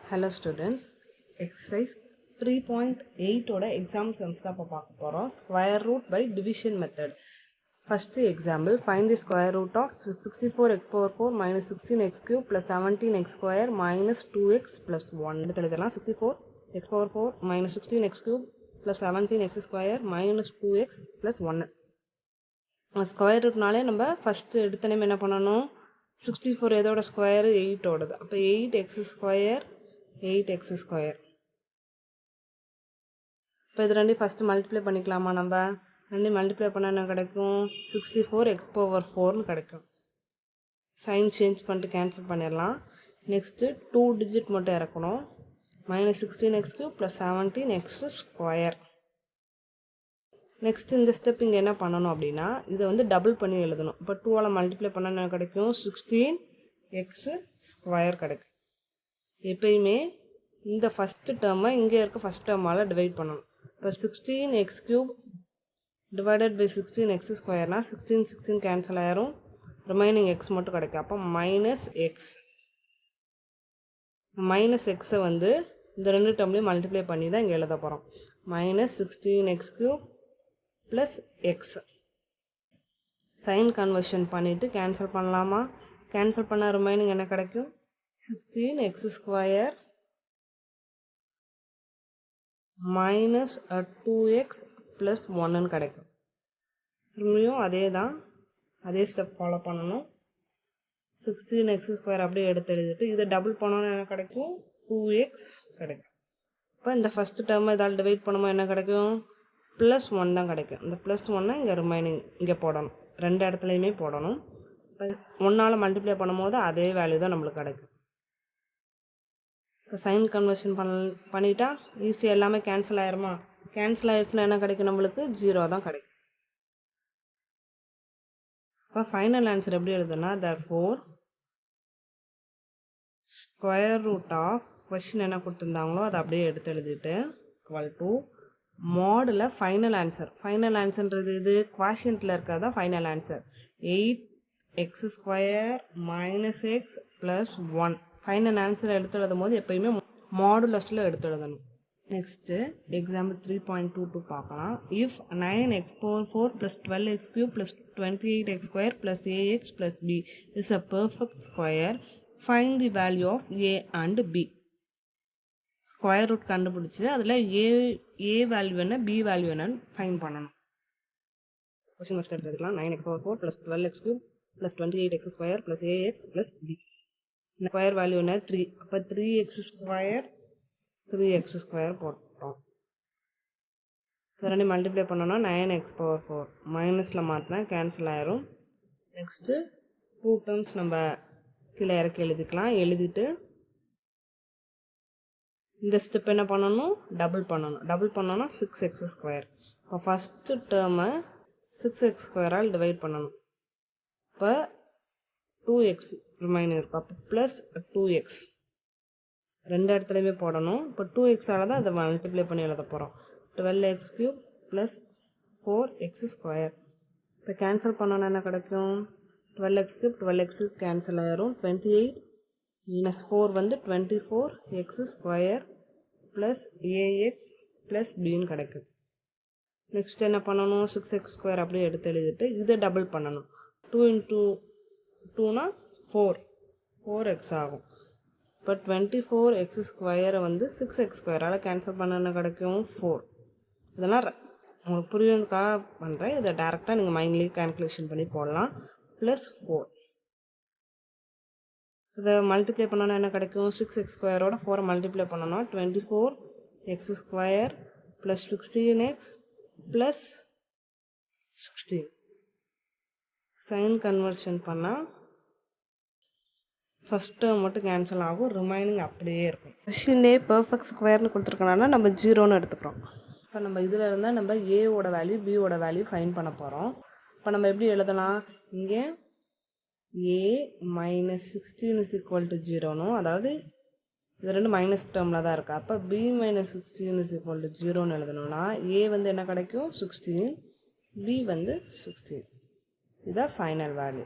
Hello students, exercise 3.8 oda exam sums தான் பார்க்க போறோம். Square root by division method. First example, find the square root of 64x power 4 minus 16x cube plus 17x square minus 2x plus 1. எடுத்து எழுதலாம். 64x power 4 minus 16x cube plus 17x square minus 2x plus 1. Square ரூட்னாலே நம்ம first எடுத்த name என்ன பண்ணணும், 64 எதோட square 8 ஓடது, அப்போ 8x square 8x square. இப்போ இது ரெண்டையும் ஃபஸ்ட்டு மல்டிப்ளை பண்ணிக்கலாமா? நம்ம ரெண்டையும் மல்டிப்ளை பண்ணால் என்ன கிடைக்கும், 64x power 4னு கிடைக்கும். சைன் சேஞ்ச் பண்ணிட்டு கேன்சல் பண்ணிடலாம். நெக்ஸ்ட்டு 2 டிஜிட் மட்டும் இறக்கணும். minus 16x cube plus 17x square. Next இந்த ஸ்டெப் இங்கே என்ன பண்ணணும் அப்படின்னா, இதை வந்து டபுள் பண்ணி எழுதணும். இப்போ 2ஆல் மல்டிப்ளை பண்ணால் என்ன கிடைக்கும், 16x ஸ்கொயர் கிடைக்கும். எப்பயுமே இந்த ஃபஸ்ட்டு டேர்மை இங்கே இருக்க ஃபஸ்ட் டேர்மால் டிவைட் பண்ணணும். இப்போ 16x cube divided by 16x ஸ்கொயர்னால் 16 கேன்சல் ஆயிரும், ரிமைனிங் எக்ஸ் மட்டும் கிடைக்கும். அப்போ மைனஸ் எக்ஸை வந்து இந்த ரெண்டு டேர்ம்லேயும் மல்டிப்ளை பண்ணி தான் இங்கே எழுத போகிறோம். Minus 16x cube plus x. Sign conversion பண்ணிவிட்டு கேன்சல் பண்ணலாமா? கேன்சல் பண்ண ரிமைனிங் என்ன கிடைக்கும், 16x square minus 2x plus 1ன்னு கிடைக்கும். திரும்பியும் அதே ஸ்டெப் ஃபாலோ பண்ணணும். 16x ஸ்கொயர் அப்படியே எடுத்து எழுதிட்டு இதை டபுள் பண்ணோன்னு என்ன கிடைக்கும், 2x கிடைக்கும். இப்போ இந்த ஃபஸ்ட்டு டேர்மை இதால் டிவைட் பண்ணும்போது என்ன கிடைக்கும், ப்ளஸ் 1 தான் கிடைக்கும். இந்த ப்ளஸ் 1 இங்கே ரிமைனிங் இங்கே போடணும், ரெண்டு இடத்துலையுமே போடணும். இப்போ 1ஆல் மல்டிப்ளை பண்ணும்போது அதே வேல்யூ தான் நம்மளுக்கு கிடைக்கும். இப்போ சைன் கன்வர்ஷன் பண்ணிட்டா ஈஸியாக எல்லாமே கேன்சல் ஆயிருமா? கேன்சல் ஆயிடுச்சுன்னா என்ன கிடைக்கும், நம்மளுக்கு 0 தான் கிடைக்கும். இப்போ ஃபைனல் ஆன்சர் எப்படி எழுதுனா, therefore square root of question என்ன கொடுத்துருந்தாங்களோ அதை அப்படியே எடுத்து எழுதிட்டு ஈக்குவல் டு மாடில் ஃபைனல் ஆன்சர்ன்றது இது குவாஷியன்ட்டில் இருக்கிறது தான் final answer. 8x square minus x plus 1. Final answer எடுத்து எழுதும் போது எப்போயுமே மாடுலஸில் எடுத்து எழுதணும். நெக்ஸ்ட்டு எக்ஸாம்பிள் 3.22 பார்க்கலாம். If 9x power 4 plus 12x cube plus 28x square plus ax plus b is a perfect square, find the value of a and b. Square root கண்டுபிடிச்சி அதில் A value என்ன, பி வேல்யூ என்னன்னு find பண்ணணும். Question first எடுத்துக்கலாம். 9x power 4 plus 12x cube plus 28x square plus ax plus b. Square value என்ன, 3. அப்போ 3x square போட்டோம். ரெண்டு மல்டிப்ளை பண்ணோன்னா 9x power 4 மைனஸில் மாற்றினா கேன்சல் ஆயிரும். நெக்ஸ்ட்டு 2 டேர்ம்ஸ் நம்ம கீழே இறக்கி எழுதிக்கலாம். எழுதிட்டு இந்த ஸ்டெப் என்ன பண்ணணும், டபுள் பண்ணோன்னா 6x ஸ்கொயர். இப்போ ஃபஸ்ட்டு டேர்மை 6x ஸ்கொயரால் டிவைட் பண்ணணும். இப்போ 2x ரிமைனிங் இருக்கும். அப்போ ப்ளஸ் 2x ரெண்டு இடத்துலையுமே போடணும். இப்போ 2xஆல் தான் அதை மல்டிப்ளை பண்ணி எழுத போகிறோம். 12x cube plus 4x square. இப்போ கேன்சல் பண்ணோன்னா என்ன கிடைக்கும், 12x கியூப் 12x கேன்சல் ஆயிரும். 28 minus 4 வந்து 24x square plus ax plus பின்னு கிடைக்கும். நெக்ஸ்ட் என்ன பண்ணணும், 6x ஸ்கொயர் அப்படியே எடுத்து எழுதிட்டு இதை டபுள் பண்ணணும். 2 into 2னா 4x ஆகும். இப்போ 24x ஸ்கொயரை வந்து 6x ஸ்கொயரால் கேன்சல் பண்ண என்ன கிடைக்கும், 4. இதெல்லாம் உங்களுக்கு புரியுறதுக்காக பண்ணுறேன். இதை டேரெக்டாக நீங்கள் மைண்ட்லேயே கேல்குலேஷன் பண்ணி போடலாம். ப்ளஸ் 4 இதை மல்டிப்ளை பண்ணோன்னா என்ன கிடைக்கும், 6x ஸ்கொயரோட 4 மல்டிப்ளை பண்ணோன்னா 24x square plus 16x plus 16. Sign conversion பண்ணால் ஃபஸ்ட் டேர்ம் மட்டும் கேன்சல் ஆகும், ரிமைனிங் அப்படியே இருக்கும். கொஷின்லேயே பெர்ஃபெக்ட் ஸ்கொயர்னு கொடுத்துருக்கனால நம்ம 0ன்னு எடுத்துக்கிறோம். இப்போ நம்ம இதில் இருந்தால் நம்ம ஏவோட வேல்யூ பியோட வேல்யூ ஃபைன் பண்ண போகிறோம். இப்போ நம்ம எப்படி எழுதலாம், இங்கே a minus 16 is equal to 0னும், அதாவது இது ரெண்டு மைனஸ் டேர்மில் தான் இருக்குது. அப்போ b minus 16 is equal to 0ன்னு எழுதணும்னா a வந்து என்ன கிடைக்கும், 16, b வந்து 16. இதுதான் ஃபைனல் வேல்யூ.